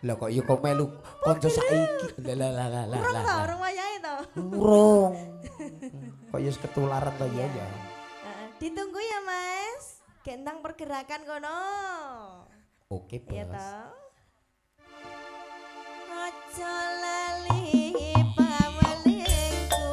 Lah kok ya kok melu kanca saiki. Lah. Urung wayahe to. Urung. Kok ya ketularan to ya ya. Ditunggu ya Mas. Gendang pergerakan kono. Oke, Bos. Iya toh. Aja lali pawalingku.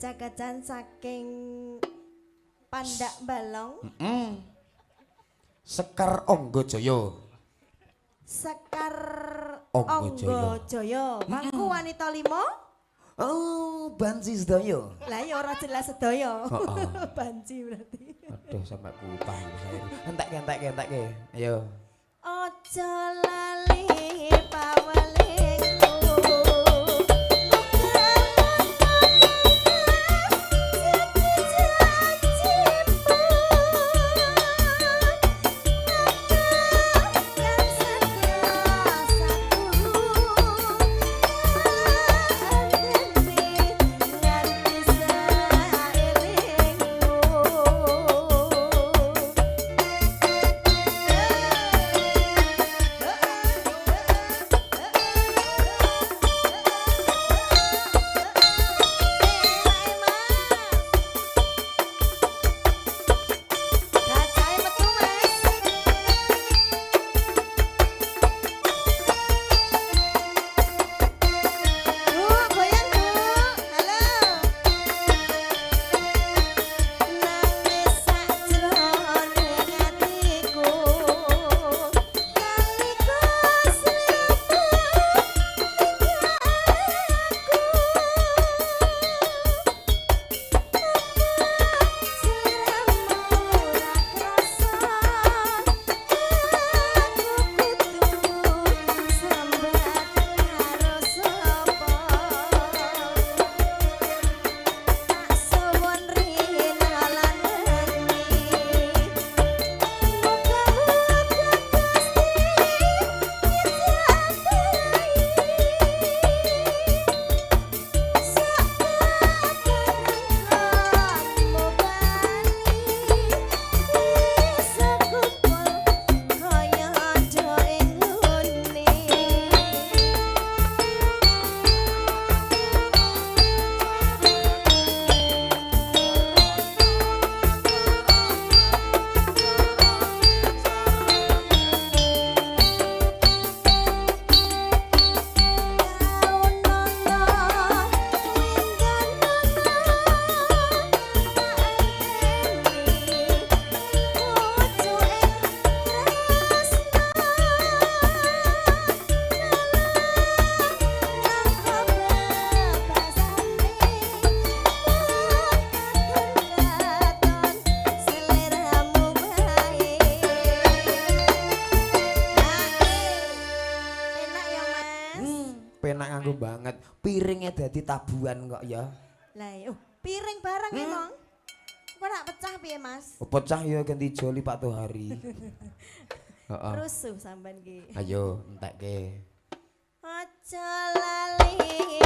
Kaca-kacan saking Pandak Balong. Sekar Onggo Jaya. Sekar Onggo Onggo Jaya. Mangku wanita 5. Oh, Banci sedaya. Lah ya ora jelas sedaya. Heeh. Banci berarti. Aduh sampai kupah saya. Entek. Ayo. Ojo lali pawalingku. piringnya dadi tabuhan kok ya. Lah piring barang emang. Kok nak pecah piye Mas? Pecah ya ganti joli Pak Tohari. Heeh. Rusuh sampean ki. Ayo entekke. Aja lali